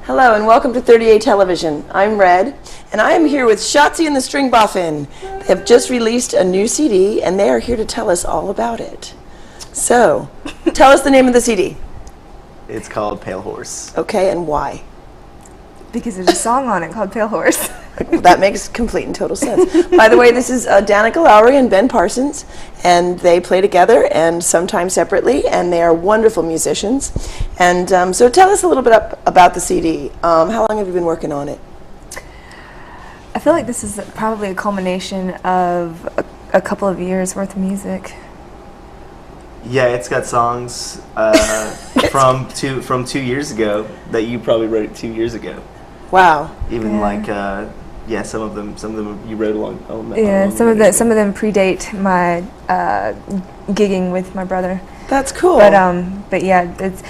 Hello and welcome to 38 Television. I'm Red, and I am here with Schatzi and the String Boffin. They have just released a new CD, and they are here to tell us all about it. So, tell us the name of the CD. It's called Pale Horse. Okay, and why? Because there's a song on it called Pale Horse. That makes complete and total sense. By the way, this is Danica Lowry and Ben Parsons, and they play together and sometimes separately, and they are wonderful musicians. And so tell us a little bit about the CD. How long have you been working on it? I feel like this is probably a culmination of a couple of years worth of music. Yeah, it's got songs from 2 years ago that you probably wrote 2 years ago. Wow. Even some of them you wrote along. Yeah, some of them predate my gigging with my brother. That's cool. But yeah, it's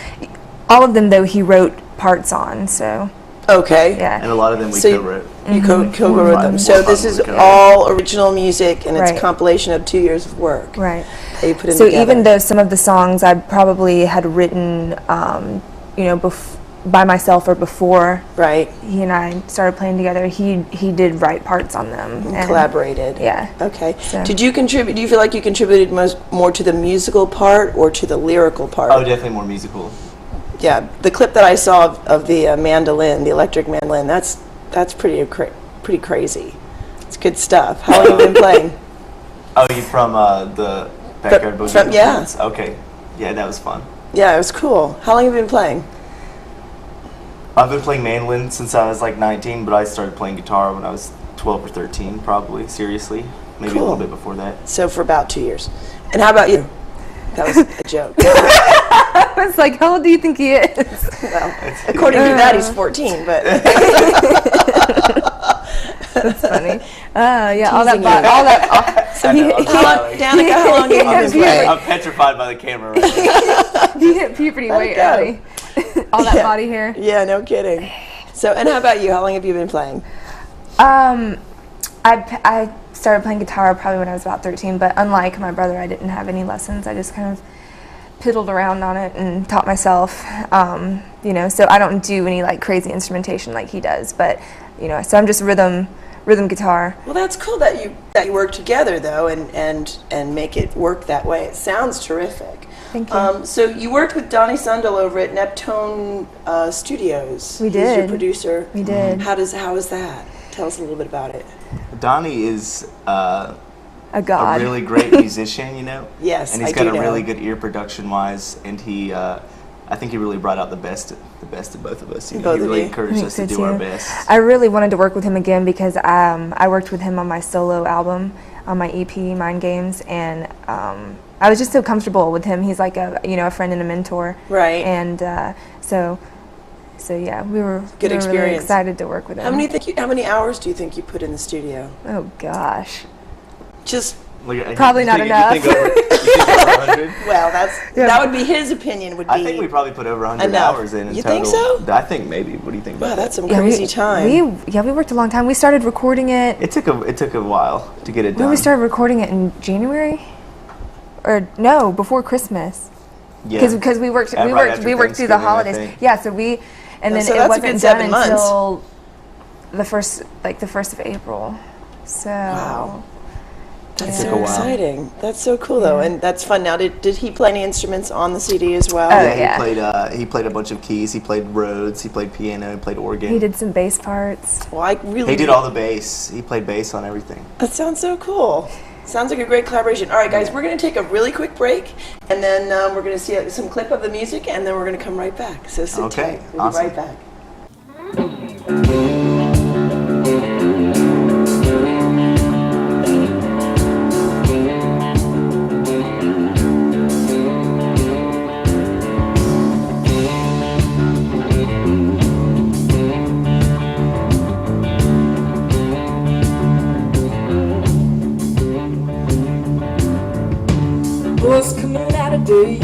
all of them though he wrote parts on. So. Okay. Yeah. And a lot of them we co-wrote. You co-wrote them. So this is all original music, and it's a compilation of 2 years of work. Right. That you put in so together. even though some of the songs I probably had written, by myself or before, right, he and I started playing together, he did write parts on them. And collaborated. Yeah. Okay. So. Did you contribute? Do you feel like you contributed more to the musical part or to the lyrical part? Oh, definitely more musical. Yeah, the clip that I saw of the mandolin, the electric mandolin, that's pretty crazy. It's good stuff. How long have you been playing? Oh, you from the Backyard Boogie? Yeah. Okay. Yeah, that was fun. Yeah, it was cool. How long have you been playing? I've been playing mandolin since I was like 19, but I started playing guitar when I was 12 or 13, probably, seriously. Maybe a little bit before that. So for about 2 years. And how about you? That was a joke. I was like, how old do you think he is? Well, according to that, he's 14, but... That's funny. Yeah, all that. So Danica, how long have you been playing? I'm petrified by the camera right now. You hit puberty way early. All that body hair. Yeah, no kidding. So, and how about you? How long have you been playing? I started playing guitar probably when I was about 13, but unlike my brother, I didn't have any lessons. I just kind of piddled around on it and taught myself. So I don't do any like crazy instrumentation like he does, but so I'm just rhythm guitar. Well, that's cool that you work together though, and make it work that way. It sounds terrific. Thank you. So you worked with Donnie Sundell over at Neptune Studios. We did. He's your producer. We did. How is that? Tell us a little bit about it. Donnie is a god. A really great musician, Yes, and he's got a really good ear production-wise, and he, I think he really brought out the best of both of us. He really encouraged us to do our best. I really wanted to work with him again because I worked with him on my solo album, on my EP, Mind Games, and I was just so comfortable with him. He's like a friend and a mentor. Right. And so yeah, we were really excited to work with him. How many hours do you think you put in the studio? Oh gosh. Just probably not enough. You think over 100? Well, that would be his opinion. I think we probably put over 100 hours in you total. You think so? I think maybe. What do you think? Wow, that's some crazy time. We worked a long time. We started recording it. It took a while to get it done. When we started recording it in January, or no, before Christmas. Yeah. Because we worked through the holidays. Yeah, so it wasn't done until the first of April. So. Wow. That's so exciting. That's so cool, though, and that's fun. Now, did he play any instruments on the CD as well? Yeah, he played a bunch of keys. He played Rhodes. He played piano. He played organ. He did some bass parts. Well, he did all the bass. He played bass on everything. That sounds so cool. Sounds like a great collaboration. All right, guys, we're going to take a really quick break, and then we're going to see some clip of the music, and then we're going to come right back. So sit tight. We'll be right back. Boys coming out of day,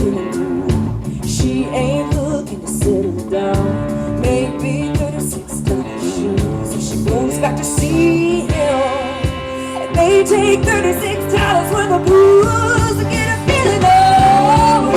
she ain't looking to settle down. Maybe 36 shoes, if she goes back to see him. And they take $36 worth of booze to get a feeling alright.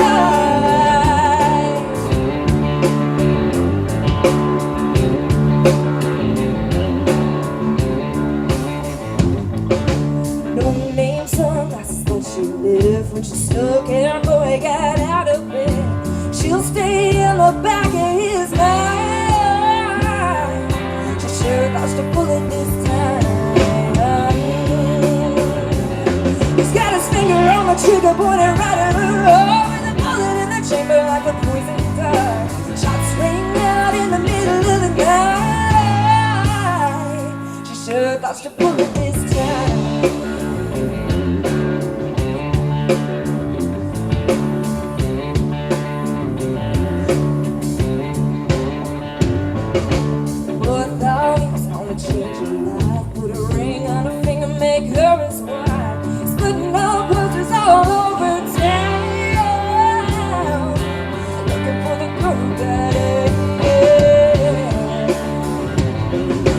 trigger pointed right at her. Oh, with a bullet in the chamber like a poison dart. Shots ring out in the middle of the night. She sure thought she'd pull it this time. Boy thought he was gonna change her life. Put a ring on her finger, make her his wife. Splitting all posters all over town, looking for the girl that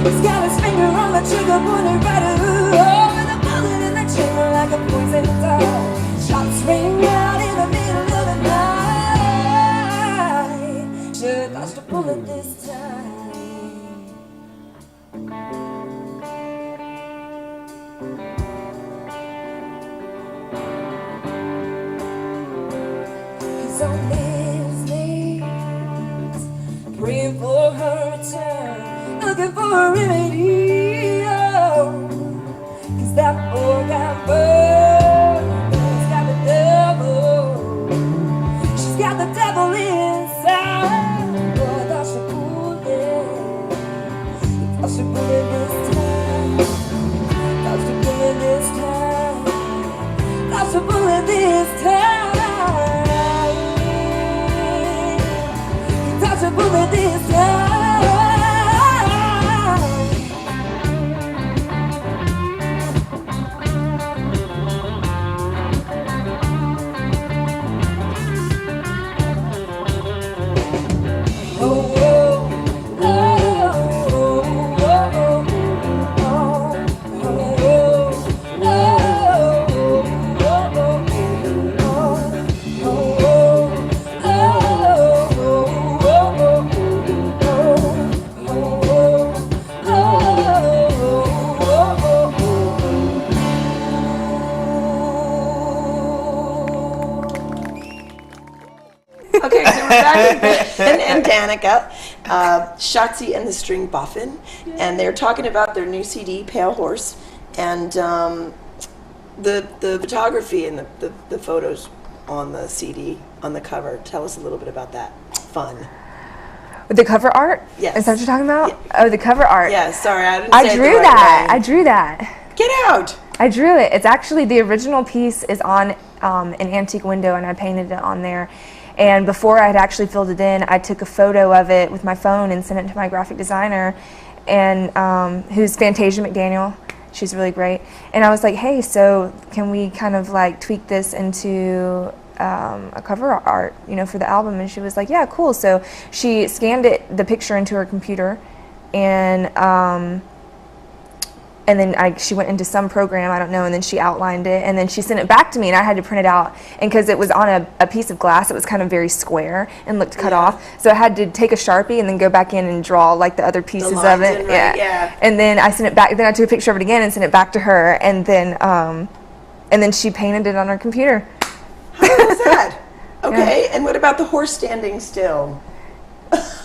he's got his finger on the trigger, pointed right at her. Oh, with a bullet in the chamber like a poison dart. Shots ring out in the middle of the night. Sure thought she'd pull it this time. He's on his knees, praying for her return, looking for a remedy. Oh, 'cause that poor got burned. He's got the devil. She's got the devil inside. Boy, I thought she pulled it. Thought she pulled it this time. Thought she pulled it this time. Thought she pulled it this time. Thought she pulled it this time. Okay, so we're back with Ben and Danica, Schatzi and the String Boffin, and they're talking about their new CD, Pale Horse, and the photography and the photos on the CD, on the cover. Tell us a little bit about that. Fun. With the cover art? Yes. Is that what you're talking about? Yeah. Oh, the cover art. Yeah, sorry, I didn't I say it drew the right that. way. I drew that. Get out! I drew it. It's actually, the original piece is on an antique window, and I painted it on there. And before I had actually filled it in, I took a photo of it with my phone and sent it to my graphic designer, and who's Fantasia McDaniel. She's really great. And I was like, hey, so can we kind of like tweak this into a cover art, you know, for the album? And she was like, yeah, cool. So she scanned the picture into her computer, and then she went into some program, I don't know, and then she outlined it, and then she sent it back to me, and I had to print it out. And because it was on a piece of glass, it was kind of very square and looked cut off. So I had to take a Sharpie and then go back in and draw like the other pieces of it. Yeah. And then I sent it back. Then I took a picture of it again and sent it back to her, and then she painted it on her computer. How cool is that? Okay, and what about the horse standing still?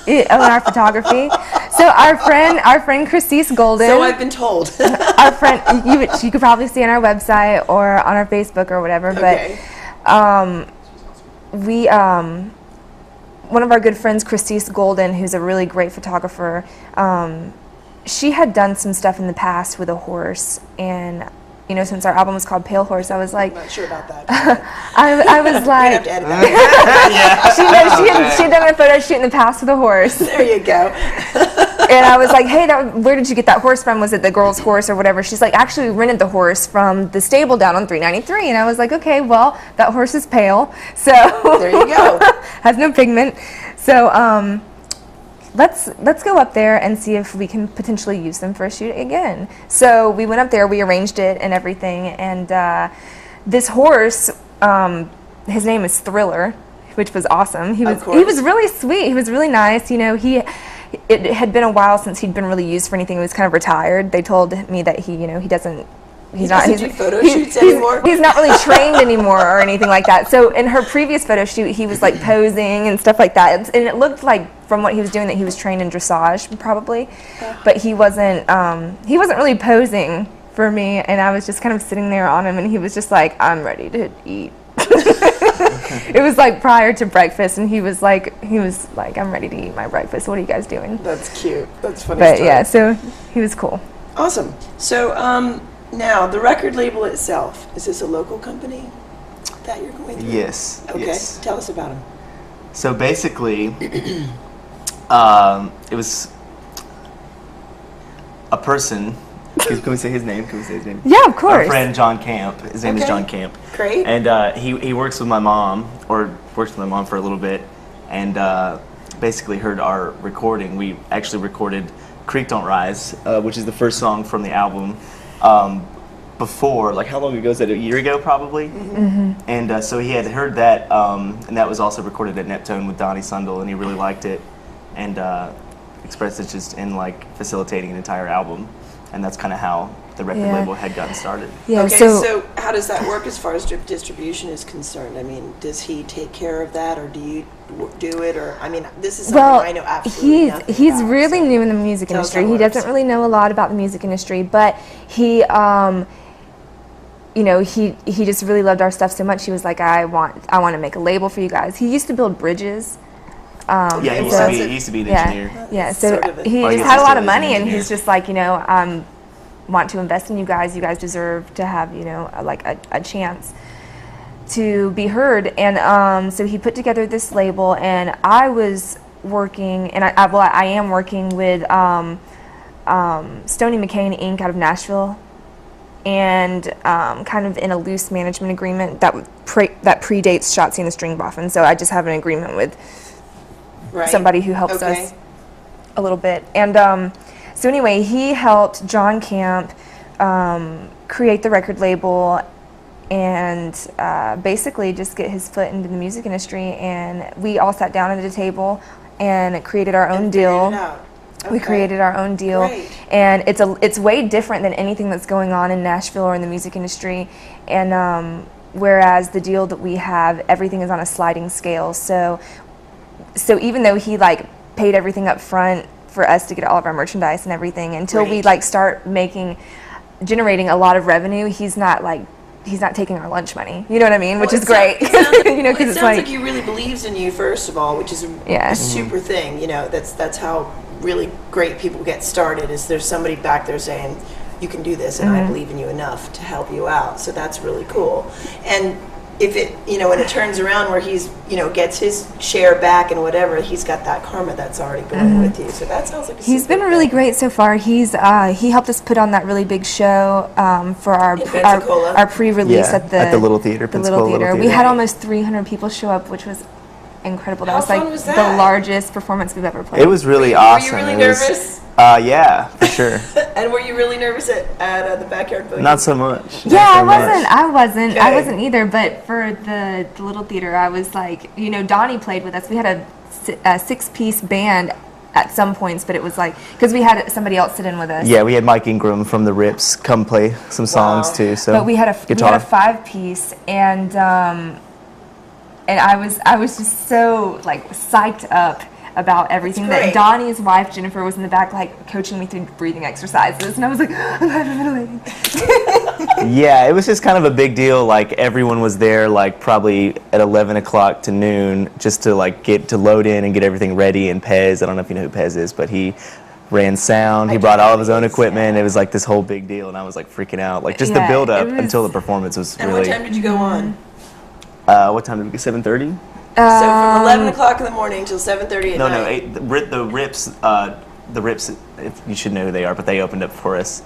And our photography. So our friend Christise Golden. So I've been told. Our friend, you could probably see on our website or on our Facebook or whatever. Okay. But one of our good friends, Christise Golden, who's a really great photographer, she had done some stuff in the past with a horse, and you know, since our album was called Pale Horse, I was like, I'm not sure about that. I was like, have to edit that. she had done a photo shoot in the past with a horse. There you go. And I was like, hey, where did you get that horse from? Was it the girl's horse or whatever? She's like, actually, we rented the horse from the stable down on 393. And I was like, okay, well, that horse is pale. So There you go. has no pigment. So let's go up there and see if we can potentially use them for a shoot again. So we went up there, we arranged it and everything. And this horse, his name is Thriller, which was awesome. He was really sweet. He was really nice. You know, it had been a while since he'd been really used for anything. He was kind of retired. They told me that he doesn't do photo shoots anymore. He's not really trained anymore or anything like that. So in her previous photo shoot, he was like posing and stuff like that, and it looked like from what he was doing that he was trained in dressage probably, but he wasn't really posing for me, and I was just kind of sitting there on him, and he was just like, I'm ready to eat. It was like prior to breakfast, and he was like, I'm ready to eat my breakfast. What are you guys doing? That's cute. That's funny. But yeah, so he was cool. Awesome. So now the record label itself, is this a local company that you're going through? Yes. Okay. Yes. Tell us about them. So basically, it was a person. Can we say his name? Yeah, of course. Our friend John Camp. His name is John Camp. Great. And he works with my mom, or worked with my mom for a little bit, and basically heard our recording. We actually recorded Creek Don't Rise, which is the first song from the album. Before, like, how long ago was that? A year ago, probably. Mm-hmm. And so he had heard that, and that was also recorded at Neptune with Donnie Sundell, and he really liked it, and expressed interest in like facilitating an entire album, and that's kind of how the record label had gotten started. Yeah. Okay, so how does that work as far as distribution is concerned? I mean, does he take care of that, or do you do it, or I mean, this is something I know absolutely nothing he's about, really so new in the music tell us industry. how it He works. doesn't really know a lot about the music industry, but he he just really loved our stuff so much. He was like, I want to make a label for you guys. He used to build bridges. Yeah, he used to be an engineer. Yeah, so Sort of he Well, I just guess had he a lot still of is money, an and engineer. he's just like, want to invest in you guys. You guys deserve to have, a chance to be heard. And so he put together this label, and I was working, and I am working with Stoney McCain Inc. out of Nashville, and kind of in a loose management agreement that predates Schatzi and the String Boffin. So I just have an agreement with somebody who helps us a little bit. And so anyway, he helped John Camp create the record label and basically just get his foot into the music industry. And we all sat down at a table and created our own deal. We created our own deal. Great. And it's way different than anything that's going on in Nashville or in the music industry. And whereas the deal that we have, everything is on a sliding scale. So even though he paid everything up front for us to get all of our merchandise and everything, until we start generating a lotot of revenue, he's not taking our lunch money. You know what I mean? Which is great. It sounds it's like he really believes in you, first of all, which is a super thing. That's how really great people get started, is there's somebody back there saying, you can do this, and I believe in you enough to help you out. So that's really cool. And if it, when it turns around where he's, gets his share back and whatever, he's got that karma that's already going with you. So that sounds like he's been really great so far. He helped us put on that really big show for our pre-release at the Little Theater. The Little Theater. We had almost 300 people show up, which was incredible. That was that? the largest performance we've ever played. It was really Were awesome. you really nervous? Yeah, for sure. And were you really nervous at the Backyard Boogie? Not so much. Yeah, I wasn't. Okay. I wasn't either. But for the Little Theater, I was like, Donnie played with us. We had a 6-piece band at some points, but it was because we had somebody else sit in with us. Yeah, we had Mike Ingram from the Rips come play some songs too. So, but we had a guitar. 5-piece, and I was just so psyched up about everything. That Donnie's wife Jennifer was in the back coaching me through breathing exercises, and I was like, I'm hyperventilating. Yeah, it was just kind of a big deal. Everyone was there probably at 11 o'clock to noon just to get to load in and get everything ready. And Pez, I don't know if you know who Pez is, but he ran sound. He brought all of his own equipment. It was this whole big deal, and I was freaking out. Just the build up until the performance was And really. what time did you go on? What time did we get? 7:30. So from 11 o'clock in the morning till 7:30 at No, night. the Rips. If you should know who they are, but they opened up for us.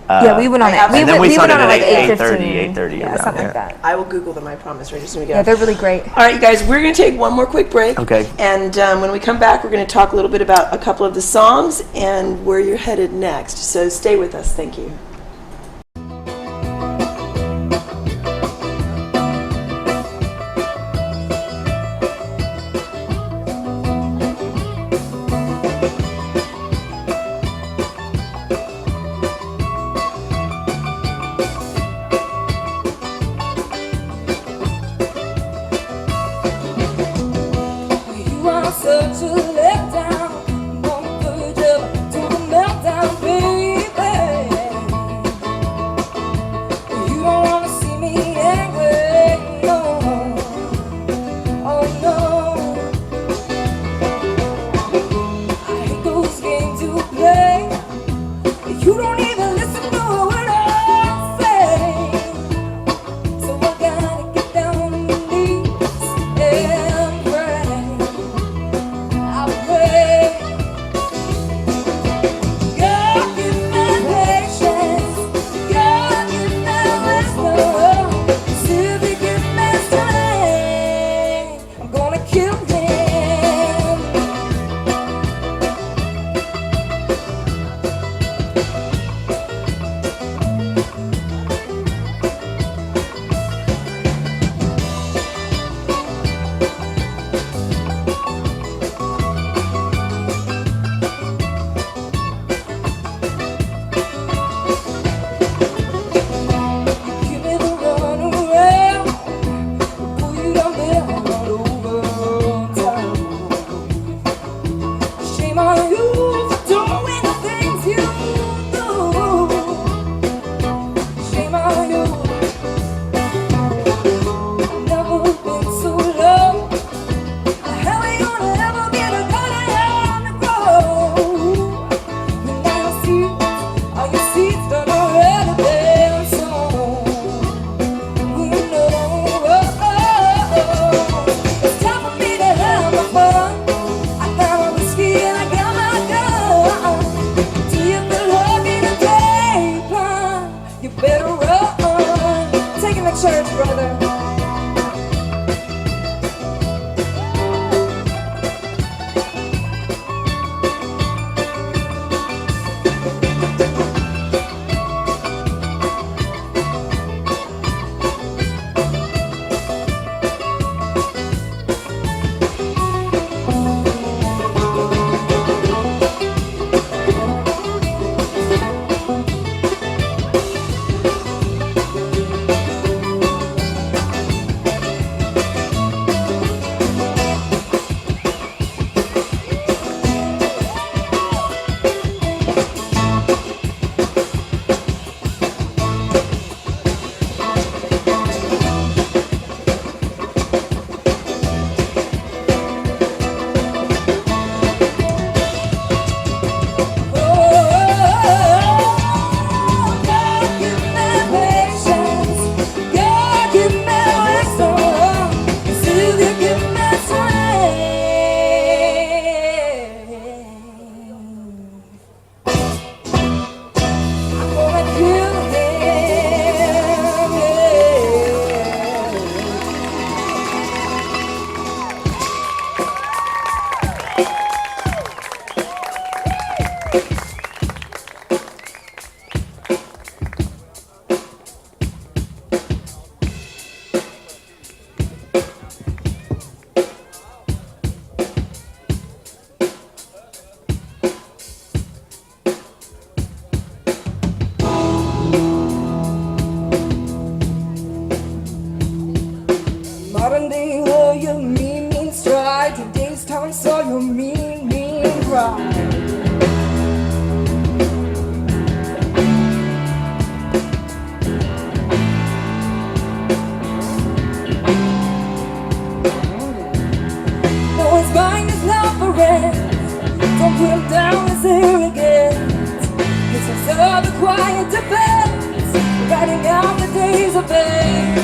Yeah, we went on it. And then we went started on at it 8:30. Yeah, something like that. I will Google them, I promise, right, just so we go. Yeah, they're really great. All right, you guys, we're going to take one more quick break. Okay. And when we come back, we're going to talk a little bit about a couple of the songs and where you're headed next. So stay with us. Thank you. You are such a letdown, on the verge of to a meltdown, baby. Modern day warrior, mean stride. Today's town saw your mean pride. No one's mind is not for rent. Don't put him down as arrogant. It's observe the quiet defense, writing out the days of pain.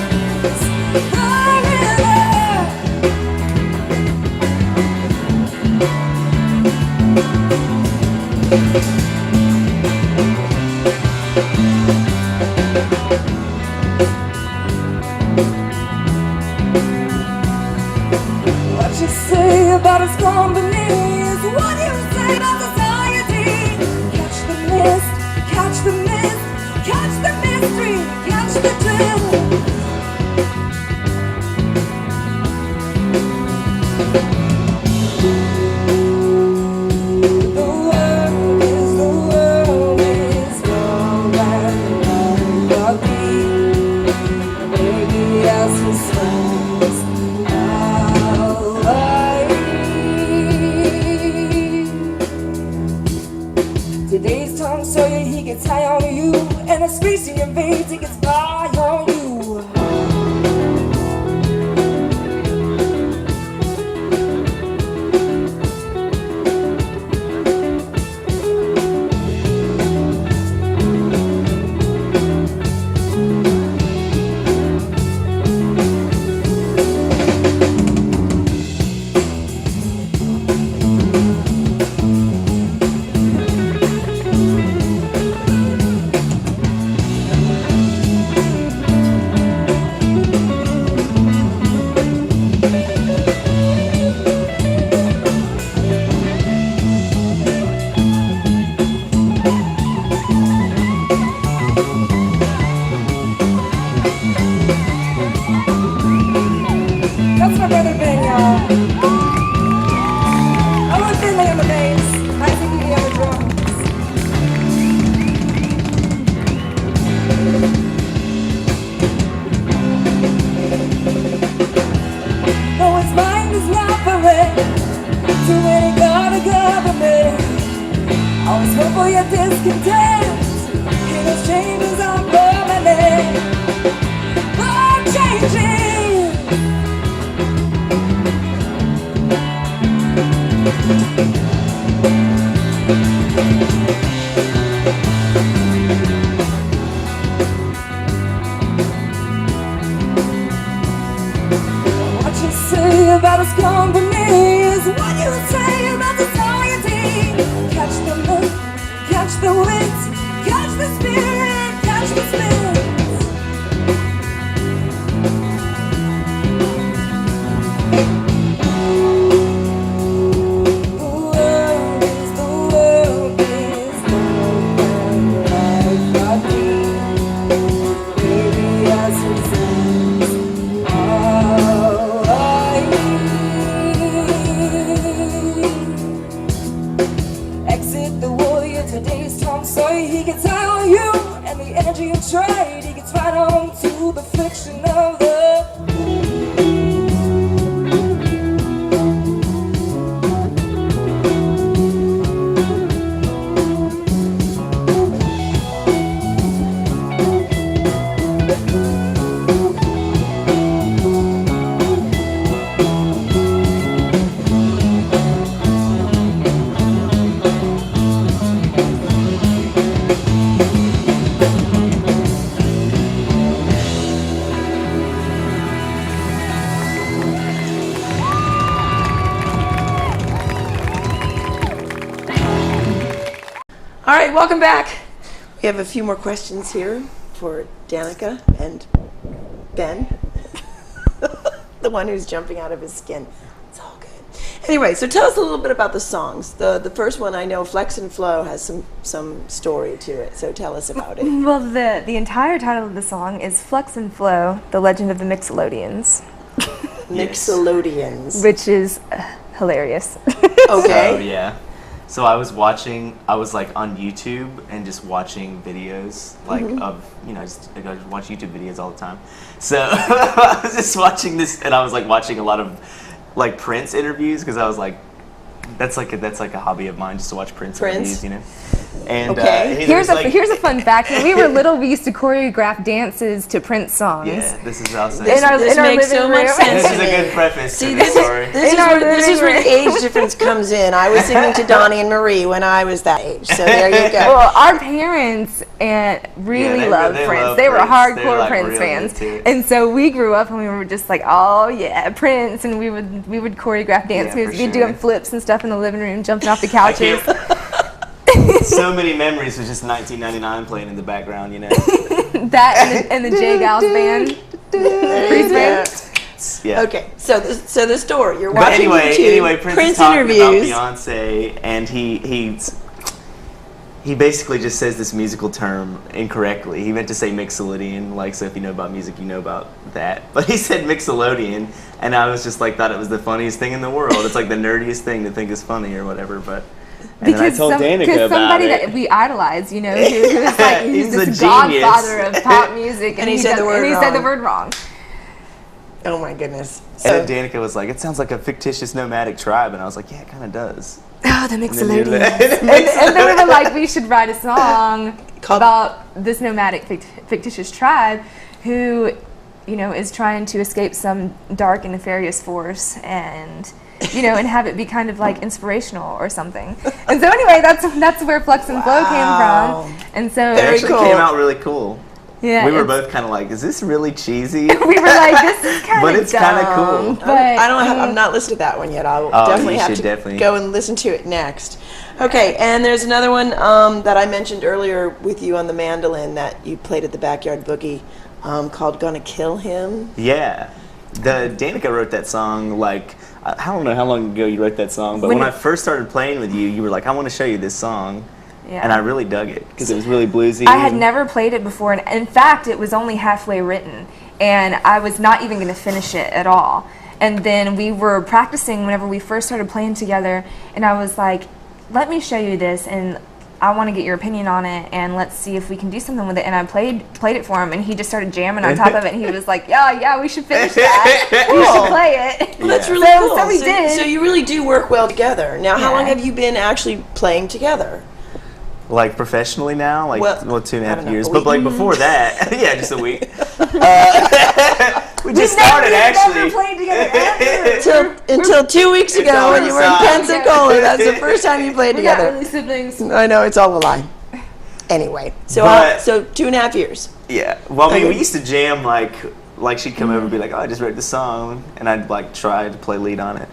What you say about his companies? What you say about society? Catch the mist, catch the mist, catch the mystery, catch the drill. The world is long and lucky. Baby, as he stands alive. Today's Tom Sawyer, he gets high on you, and a space in your veins, he gets by on you. That's my brother Ben, y'all. I want Finley on the bass. I think he on the drums. No one's mind is not for it. Too many got a government. Always hope for your discontent. Hidden changes are permanent. Are changing. What you say about his companies? What you say about society? Catch the moon, catch the winds, catch the spirit, catch the spirits. The world is long and lucky. Baby, as he stands alive. Exit the warrior, today's Tom Sawyer. He gets high on you, and the energy of trade. He gets right on to the fiction of the. All right, welcome back. We have a few more questions here for Danica and Ben, the one who's jumping out of his skin. It's all good. Anyway, so tell us a little bit about the songs. The first one, I know, Flex and Flow, has some story to it. So tell us about it. Well, the entire title of the song is Flex and Flow, The Legend of the Mixolydians, Mixolydians. which is hilarious. Okay. So, yeah. So I was like on YouTube and just watching videos of, just I just watch YouTube videos all the time. So I was just watching this, and I was like watching a lot of like Prince interviews, because I was like, that's like a hobby of mine, just to watch Prince interviews, And Okay. Here's a fun fact. When we were little, we used to choreograph dances to Prince songs. Yeah, this is awesome. This makes so much sense. This is a good preface to See, this story. this is where the age difference comes in. I was singing to Donnie and Marie when I was that age, so there you go. Well, our parents really loved they Prince. love They were Prince. hardcore They were, like, Prince real fans, into it. and so we grew up and we were just like, oh yeah, Prince, and we would choreograph dance Yeah, moves. for We'd sure. doing flips and stuff in the living room, jumping off the I couches. can't- so many memories with just 1999 playing in the background, That and the J Gals band. Freeze Yeah. frame. Yeah. Okay, so the story you're But watching anyway, YouTube, Prince is talking about Beyonce, and he basically just says this musical term incorrectly. He meant to say Mixolydian, so if you know about music, you know about that. But he said Mixolydian, and I was just like, thought it was the funniest thing in the world. It's like the nerdiest thing to think is funny or whatever, but... And then I told Danica about somebody it. that we idolize, who is like He's this a godfather genius. of pop music, And he said the word and he said the wrong. word wrong. Oh my goodness. And So then Danica was like, it sounds like a fictitious nomadic tribe. And I was like, yeah, it kind of does. Oh, the And then Mixolydians. you- and then we were like, we should write a song Called- about this nomadic fictitious tribe who, is trying to escape some dark and nefarious force and have it be kind of like inspirational or something. And so anyway, that's where Flex and Flow came from. And so It Very actually cool. came out really cool. yeah, We were it's- both kind of like, is this really cheesy? we were like, this is kind of But it's kinda cool. But I've not listened to that one yet. I'll definitely you have should to definitely. go and listen to it next. Okay, and there's another one that I mentioned earlier with you on the mandolin that you played at the Backyard Boogie called "Gonna Kill Him." Yeah. Danica wrote that song, I don't know how long ago you wrote that song, but When when you- I first started playing with you, you were like, I want to show you this song. yeah. And I really dug it, because it was really bluesy. I had never played it before, and in fact, it was only halfway written, and I was not even going to finish it at all. And then we were practicing whenever we first started playing together, and I was like, let me show you this, and I want to get your opinion on it, and let's see if we can do something with it. And I played it for him, and he just started jamming on top of it, and he was like, yeah, we should finish that. We should play it. Well, that's Yeah. really So- cool. so we did. So you really do work well together. Now, how Yeah. long have you been actually playing together? Like professionally now, Well, 2.5 I don't know, years. a But week? before that, yeah, just a week. We We've just started never actually. played together ever. Until 2 weeks It's ago all when you were in inside. Pensacola. That's the first time you played We're not together. really siblings. I know, it's all a lie. Anyway, so But- so 2.5 years. Yeah. Well, I mean, Okay. we used to jam like she'd come over and be like, "Oh, I just wrote this song," and I'd try to play lead on it.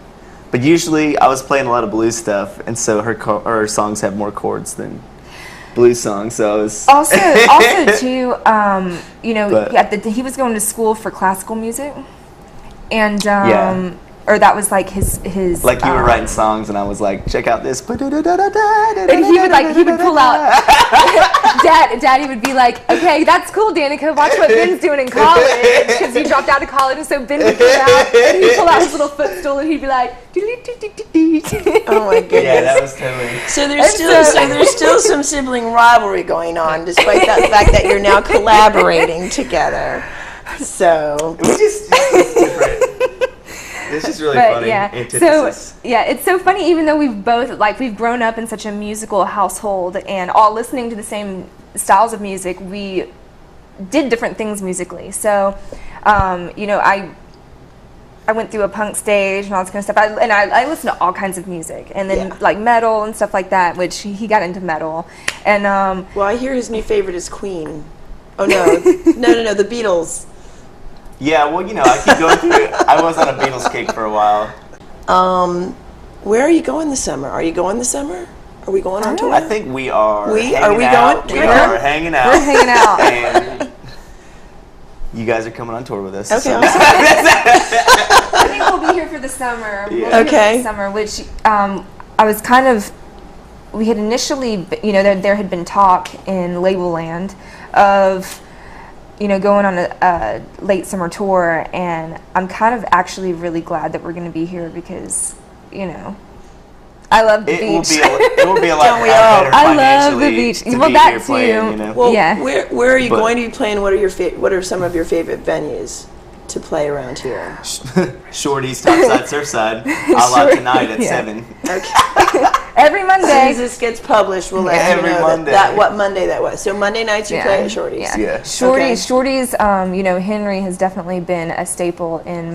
But usually, I was playing a lot of blues stuff, and so her songs have more chords than blues songs. So I was Also too, But- he was going to school for classical music, and Yeah. or that was like his like you were writing songs, and I was like, "Check out this." and he would pull out daddy would be like, okay, that's cool, Danica, watch what Ben's doing in college, because he dropped out of college, and so Ben would pull out, and he'd pull out his little footstool, and he'd be like, Oh my goodness. Yeah, that was totally. So there's still some sibling rivalry going on, despite the fact that you're now collaborating together. So It was just different. It's just really But funny. yeah, Antithesis. it's so funny. Even though we've grown up in such a musical household and all listening to the same styles of music, we did different things musically. So, I went through a punk stage and all this kind of stuff. I listened to all kinds of music, and then Yeah. like metal and stuff like that. Which he got into metal, and well, I hear his new favorite is Queen. Oh no, no, the Beatles. Yeah, well, I keep going through it. I was on a Beatles kick for a while. Where are you going this summer? Are you going this summer? Are we going on tour? I think we are. Are we hanging going? out. We are hanging out. we're hanging out. And you guys are coming on tour with us. Okay, so- awesome. I think we'll be here for the summer. We'll be here Okay. for the summer, which I was kind of. We had initially, there had been talk in Label Land of, going on a late summer tour, and I'm kind of actually really glad that we're going to be here because, I love the beach. It will be a lot Don't we better all? I love the financially beach. to Well, be that here playing, too. Well, Yeah. where are you But- going to be playing? What are some of your favorite venues to play around here? Shorty's Topside Surfside. A la Sure. tonight at Yeah. 7. Okay. Every As Monday. soon as this gets published, we'll let you Every know Monday. that what Monday that was. So Monday nights you play at Shorty's. Yeah. Shorty's, Henry has definitely been a staple in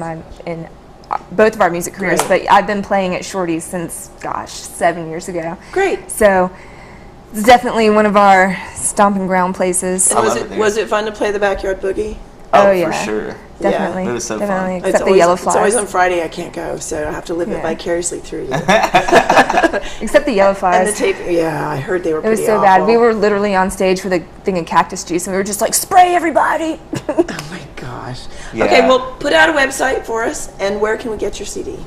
both of our music careers, Great. but I've been playing at Shorty's since, 7 years ago. Great. So it's definitely one of our stomping ground places. And I was love it it there. was it fun to play the backyard boogie? Oh, For yeah. sure. Definitely. It was so definitely. fun. Except the yellow It's always flies. on Friday. I can't go, so I have to live it Yeah. vicariously through you. Except the yellow And flies. the tape. Yeah, I heard they were It was pretty so awful. bad. We were literally on stage for the thing of cactus juice, and we were just like, spray everybody. Oh my gosh. Yeah. Okay, well, put out a website for us, and where can we get your CD?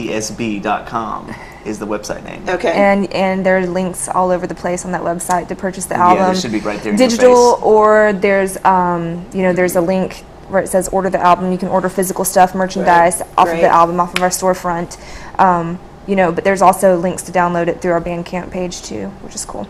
sntsb.com is the website name. Okay. And there are links all over the place on that website to purchase the Yeah, album. there should be right there in your digital, face. or there's there's a link where it says order the album. You can order physical stuff, merchandise off of Great. the album, off of our storefront. But there's also links to download it through our Bandcamp page too, which is cool.